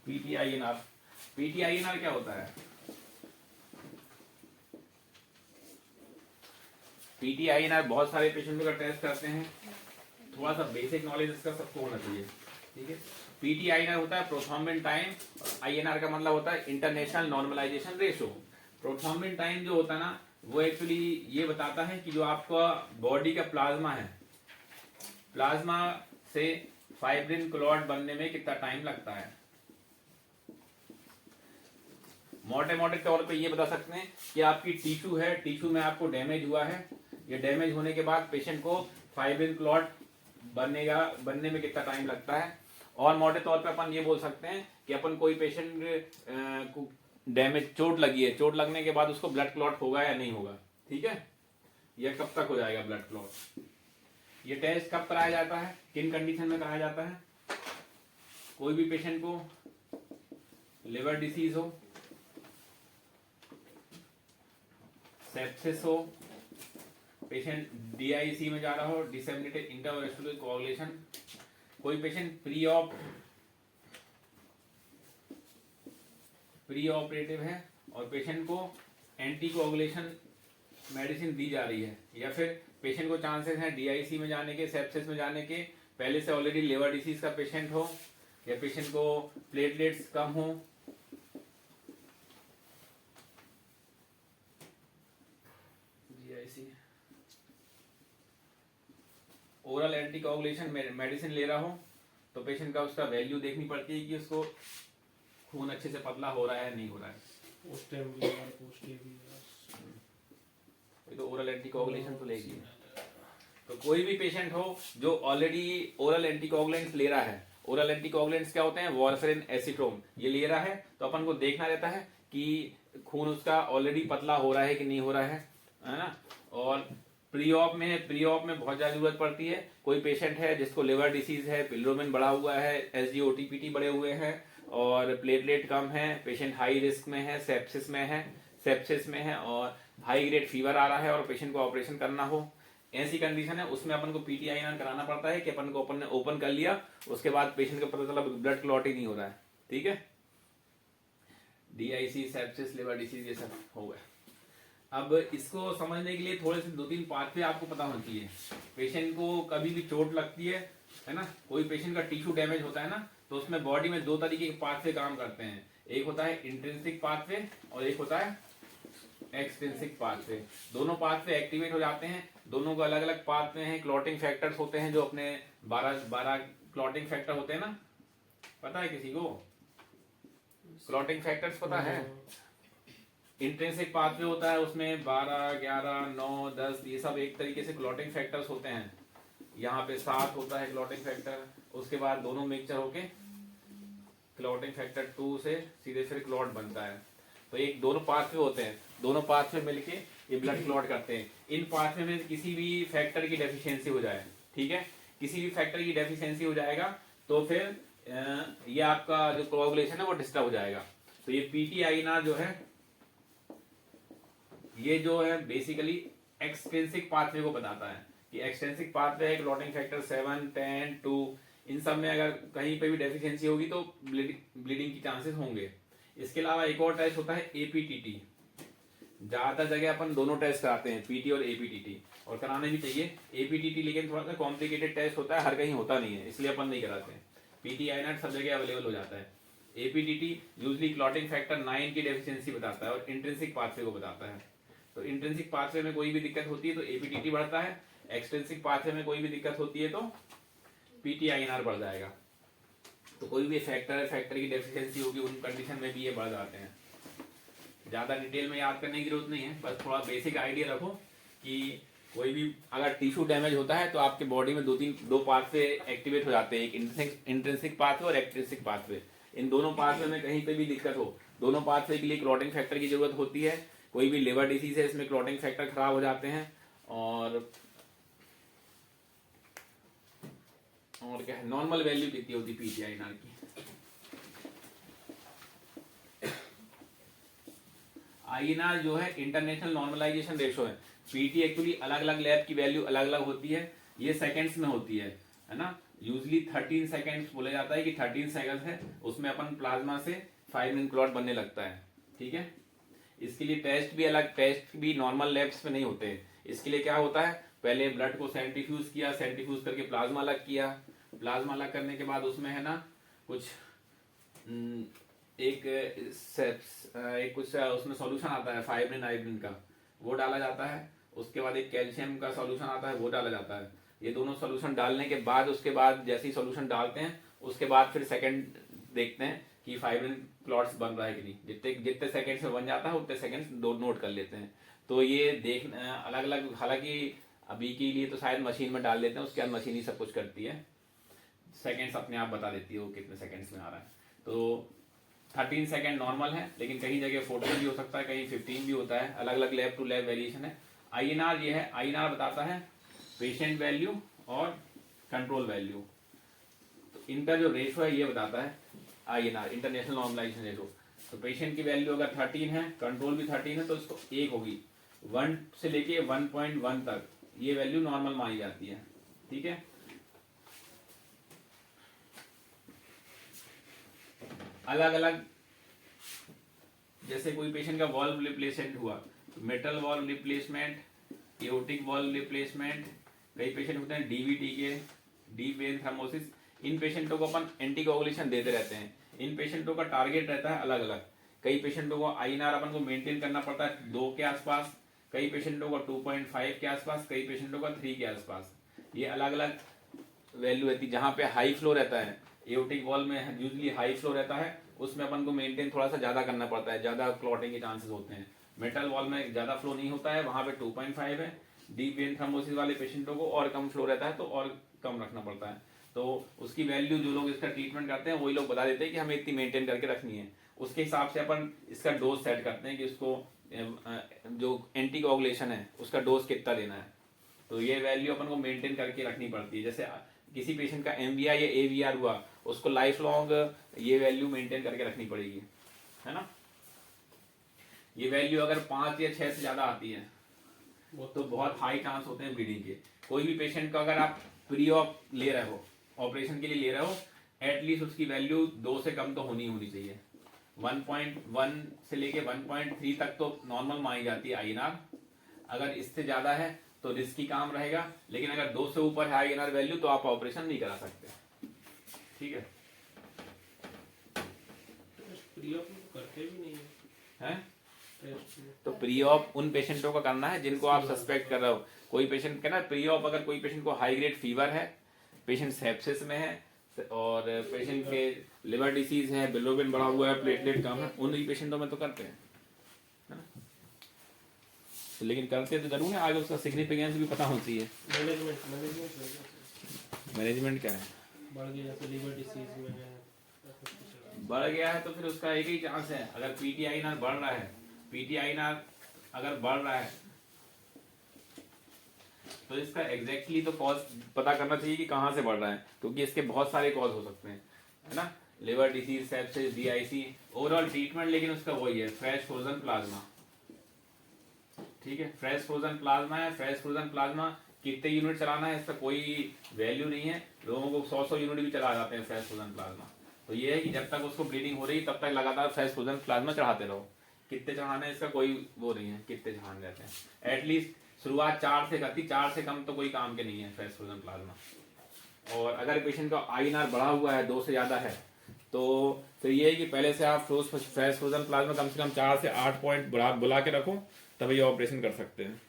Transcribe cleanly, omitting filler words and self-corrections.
PTINR। PTINR क्या होता है? PTINR बहुत सारे पेशेंटों का टेस्ट करते हैं, थोड़ा सा बेसिक नॉलेज इसका सबको होना चाहिए, ठीक है। PTINR होता है प्रोथ्रोम्बिन टाइम, INR का मतलब होता है international normalisation ratio. Prothrombin time जो होता है ना, वो एक्चुअली ये बताता है कि जो आपका बॉडी का प्लाज्मा है, प्लाज्मा से फाइब्रिन क्लॉट बनने में कितना टाइम लगता है। मोटे मोटे तौर पे ये बता सकते हैं कि आपकी टिश्यू है, टिश्यू में आपको डैमेज हुआ है, ये डैमेज होने के बाद पेशेंट को फाइब्रिन क्लॉट बनने में कितना टाइम लगता है। और मोटे तौर पे अपन ये बोल सकते हैं कि अपन कोई पेशेंट को डैमेज, चोट लगी है, चोट लगने के बाद उसको ब्लड क्लॉट होगा या नहीं होगा, ठीक है, यह कब तक हो जाएगा ब्लड क्लॉट। ये टेस्ट कब कराया जाता है, किन कंडीशन में कराया जाता है? कोई भी पेशेंट को लिवर डिसीज हो, सेप्सिस हो, पेशेंट DIC में जा रहा हो, डिसेमिनेटेड इंट्रावेस्कुलर कोआगुलेशन, कोई पेशेंट प्री ऑपरेटिव है और पेशेंट को एंटी कोआगुलेशन मेडिसिन दी जा रही है, या फिर पेशेंट को चांसेस हैं DIC में जाने के, सेप्सिस में जाने के, पहले से ऑलरेडी लिवर डिसीज का पेशेंट हो, या पेशेंट को प्लेटलेट्स कम हो, ओरल एंटी कोआगुलेशन मेडिसिन ले रहा हो, तो पेशेंट का उसका वैल्यू देखनी पड़ती है कि उसको खून अच्छे से पतला हो रहा है नहीं हो रहा है। तो ओरल एंटी कोआगुलेशन तो लेगी। तो कोई भी पेशेंट हो जो ऑलरेडी ओरल एंटी कोआगुलेंट्स ले रहा है, ओरल एंटी कोआगुलेंट्स क्या होते हैं? वारफेरिन, एसीट्रोम, ये ले रहा है, तो अपन को देखना रहता है कि खून उसका ऑलरेडी पतला हो रहा है कि नहीं हो रहा है ना। और प्री ऑप में बहुत ज्यादा जरूरत पड़ती है। कोई पेशेंट है जिसको लिवर डिसीज है, बिलिरुबिन बढ़ा हुआ है, SGOT-PT बढ़े हुए हैं और प्लेटलेट कम है, पेशेंट हाई रिस्क में है, सेप्सिस में है और हाई ग्रेड फीवर आ रहा है और पेशेंट को ऑपरेशन करना हो, ऐसी कंडीशन है, उसमें अपन को PTINR कराना पड़ता है कि अपन ने ओपन कर लिया, उसके बाद पेशेंट को पता चला ब्लड क्लॉट ही नहीं हो रहा है, ठीक है। DIC, सेप्सिस, लिवर डिसीज, ये सब हो गए। अब इसको समझने के लिए थोड़े से 2-3 पाथवे आपको पता होना चाहिए। पेशेंट को कभी भी चोट लगती है ना, कोई पेशेंट का टिश्यू डैमेज होता है ना, तो उसमें बॉडी में 2 तरीके के पाथवे काम करते हैं। एक होता है इंट्रिंसिक पाथवे और एक होता है एक्सट्रिंसिक पाथवे। दोनों पाथवे एक्टिवेट हो जाते हैं, दोनों का अलग अलग पाथवे हैं। क्लॉटिंग फैक्टर्स होते हैं जो अपने 12 क्लॉटिंग फैक्टर होते हैं ना, पता है किसी को? क्लॉटिंग फैक्टर्स पता है? इंट्रिंसिक पाथवे होता है, उसमें 12, 11, 9, 10 ये सब एक तरीके से क्लॉटिंग फैक्टर्स होते हैं। यहाँ पे 7 होता है क्लॉटिंग फैक्टर, उसके बाद दोनों मिक्सचर होके क्लॉटिंग फैक्टर 2 से सीधे फिर क्लॉट बनता है। तो एक दोनों पाथवे होते हैं, दोनों पाथवे मिलके ये ब्लड क्लॉट करते हैं। इन पाथवे में किसी भी फैक्टर की डेफिशिएंसी हो जाए, ठीक है, किसी भी फैक्टर की डेफिशिएंसी हो जाएगा तो फिर ये आपका जो कोआगुलेशन है वो डिस्टर्ब हो जाएगा। तो ये PTINR जो है, ये जो है बेसिकली एक्सट्रिंसिक पाथवे को बताता है कि एक्सट्रिंसिक पाथवे है क्लॉटिंग फैक्टर 7, 10, 2, इन सब में अगर कहीं पे भी डेफिशिएंसी होगी तो ब्लीडिंग की चांसेस होंगे। इसके अलावा एक और टेस्ट होता है APTT। ज्यादातर जगह अपन दोनों टेस्ट कराते हैं, PT और APTT, और कराने भी चाहिए। APTT लेकिन थोड़ा सा कॉम्प्लिकेटेड टेस्ट होता है, हर कहीं होता नहीं है, इसलिए अपन नहीं कराते हैं। PTINR सब जगह अवेलेबल हो जाता है। APTT यूजली क्लॉटिंग फैक्टर 9 की डेफिशिएंसी बताता है और इंट्रिंसिक पाथवे को बताता है। तो इंट्रिंसिक पाथवे में कोई भी दिक्कत होती है तो APTT बढ़ता है, एक्सट्रिंसिक पाथवे में कोई भी दिक्कत होती है तो PTINR बढ़ जाएगा। तो कोई भी फैक्टर की डेफिशिएंसी होगी उन कंडीशन में भी ये बढ़ जाते हैं। ज्यादा डिटेल में याद करने की जरूरत नहीं है, बस थोड़ा बेसिक आइडिया रखो कि कोई भी अगर टिश्यू डैमेज होता है तो आपके बॉडी में दो पाथवे एक्टिवेट हो जाते हैं, एक इंट्रिंसिक पाथवे और एक्सट्रिंसिक पाथवे। इन दोनों पाथवे में कहीं पे भी दिक्कत हो, दोनों पाथवे के लिए क्लॉटिंग फैक्टर की जरूरत होती है। कोई भी लिवर डिसीज है इसमें क्लॉटिंग फैक्टर खराब हो जाते हैं। और क्या है, नॉर्मल वैल्यू कितनी होती है PTINR की? INR जो है इंटरनेशनल नॉर्मलाइजेशन रेशो है। PT एक्चुअली अलग अलग लैब की वैल्यू अलग अलग होती है, ये सेकंड्स में होती है ना। यूजली 13 सेकेंड्स बोला जाता है कि 13 सेकंड है, उसमें अपन प्लाज्मा से फाइब्रिन क्लॉट बनने लगता है। ठीक है, इसके लिए टेस्ट भी अलग, टेस्ट भी नॉर्मल लैब्स में नहीं होते हैं। इसके लिए क्या होता है, पहले ब्लड को सेंट्रीफ्यूज किया, सेंट्रीफ्यूज करके प्लाज्मा अलग किया, प्लाज्मा अलग करने के बाद उसमें है ना कुछ एक कुछ उसमें सॉल्यूशन आता है फाइब्रिन आइब्रिन का, वो डाला जाता है। उसके बाद एक कैल्शियम का सॉल्यूशन आता है, वो डाला जाता है। ये दोनों सॉल्यूशन डालने के बाद, उसके बाद जैसे ही सॉल्यूशन डालते हैं उसके बाद फिर सेकंड देखते हैं कि फाइब्रिन क्लॉट्स बन रहा है कि नहीं। जितने जितने सेकंड्स में बन जाता है उतने सेकंड्स नोट कर लेते हैं। तो ये देख अलग अलग, हालांकि अभी के लिए तो शायद मशीन में डाल देते हैं, उसके बाद मशीन ही सब कुछ करती है, सेकंड्स अपने आप बता देती है वो कितने सेकंड्स में आ रहा है। तो 13 सेकंड नॉर्मल है, लेकिन कहीं जगह 14 भी हो सकता है, कहीं 15 भी होता है, अलग अलग लैब टू लैब वेरिएशन है। INR ये है, INR बताता है पेशेंट वैल्यू और कंट्रोल वैल्यू। तो इनका जो रेशो है ये बताता है INR, इंटरनेशनल नॉर्मलाइजेशन रेशो। तो पेशेंट की वैल्यू अगर 13 है, कंट्रोल भी 13 है, तो इसको 1 होगी। 1 से लेके 1.1 तक ये वैल्यू नॉर्मल मानी जाती है। ठीक है, अलग अलग, जैसे कोई पेशेंट का वॉल्व रिप्लेसमेंट हुआ, metal valve replacement, aortic valve replacement, कई पेशेंट होते हैं DVT के, डीप वेन थ्रोम्बोसिस, इन पेशेंटों को अपन एंटीकोगुलेशन देते रहते हैं। इन पेशेंटों का टारगेट रहता है अलग अलग। कई पेशेंटों को INR अपन को मेंटेन करना पड़ता है 2 के आसपास, कई पेशेंटों को 2.5 के आसपास, कई पेशेंटों का 3 के आसपास। ये अलग अलग वैल्यू रहती है। जहाँ पे हाई फ्लो रहता है, एओर्टिक वॉल्व में यूजली हाई फ्लो रहता है, उसमें अपन को मेंटेन थोड़ा सा ज्यादा करना पड़ता है, ज्यादा क्लॉटिंग के चांसेस होते हैं। मेटल वॉल्व में ज्यादा फ्लो नहीं होता है, वहां पे 2.5 है। डीप वेन थ्रोम्बोसिस वाले पेशेंटों को और कम फ्लो रहता है, तो और कम रखना पड़ता है। तो उसकी वैल्यू जो लोग इसका ट्रीटमेंट करते हैं वही लोग बता देते हैं कि हमें इतनी मेंटेन करके रखनी है। उसके हिसाब से अपन इसका डोज सेट करते हैं कि उसको जो एंटीकोगुलेशन है उसका डोज कितना देना है। तो ये वैल्यू अपन को मेंटेन करके रखनी पड़ती है। जैसे किसी पेशेंट का MVR या AVR हुआ, उसको लाइफ लॉन्ग ये वैल्यू मेंटेन करके रखनी पड़ेगी, है ना। ये वैल्यू अगर 5 या 6 से ज्यादा आती है तो बहुत हाई चांस होते हैं ब्लीडिंग के। कोई भी पेशेंट का अगर आप प्री ऑप ले रहे हो, ऑपरेशन के लिए ले रहे हो, एटलीस्ट उसकी वैल्यू 2 से कम तो होनी चाहिए। 1.1 से लेके 1.3 तक तो नॉर्मल मानी जाती है INR। अगर इससे ज्यादा है तो रिस्की काम रहेगा, लेकिन अगर 2 से ऊपर है INR वैल्यू तो आप ऑपरेशन नहीं करा सकते। ठीक है, प्री ऑप करते भी नहीं है? तो प्री ऑप उन पेशेंटों का करना है जिनको आप सस्पेक्ट कर रहे हो। कोई पेशेंट कहना प्री ऑप, अगर कोई पेशेंट को हाई ग्रेड फीवर है, पेशेंट सेप्सिस में है और पेशेंट के लिवर डिसीज है, बिलोबिन बढ़ा हुआ है, प्लेटलेट कम है, उन पेशेंटों में तो करते हैं, है ना। लेकिन करते तो जरूर है, आगे उसका सिग्निफिकेंस भी पता होना चाहिए। मैनेजमेंट क्या है? बढ़ गया जैसे लिवर डिसीज में है, बढ़ गया है तो फिर उसका एक ही चांस है, अगर PTINR बढ़ रहा है, PTINR अगर बढ़ रहा है तो इसका एग्जैक्टली तो कॉज पता करना चाहिए कि कहाँ से बढ़ रहा है, क्योंकि इसके बहुत सारे कॉज हो सकते हैं, है ना। Liver disease, sepsis, DIC, overall treatment लेकिन उसका वही है, फ्रेश फ्रोजन प्लाज्मा। ठीक है, फ्रेश फ्रोजन प्लाज्मा है। फ्रेश फ्रोजन प्लाज्मा कितने यूनिट चलाना है इसका कोई वैल्यू नहीं है, लोगों को 100 यूनिट भी चला जाते हैं फ्रेश फ्रोजन प्लाज्मा। तो ये है कि जब तक उसको ब्लीडिंग हो रही है तब तक लगातार फ्रेश फ्रोजन प्लाज्मा चढ़ाते रहो। कितने चढ़ाना है इसका कोई वो नहीं है, कितने चढ़ाने रहते हैं। एटलीस्ट शुरुआत 4 से करती, 4 से कम तो कोई काम के नहीं है फ्रेश फ्रोजन प्लाज्मा। और अगर पेशेंट का INR बढ़ा हुआ है, 2 से ज्यादा है, तो फिर ये है कि पहले से आप फ्रेश फ्रोजन प्लाज्मा कम से कम 4 से 8 पॉइंट बुला के रखो, तभी ऑपरेशन कर सकते हैं।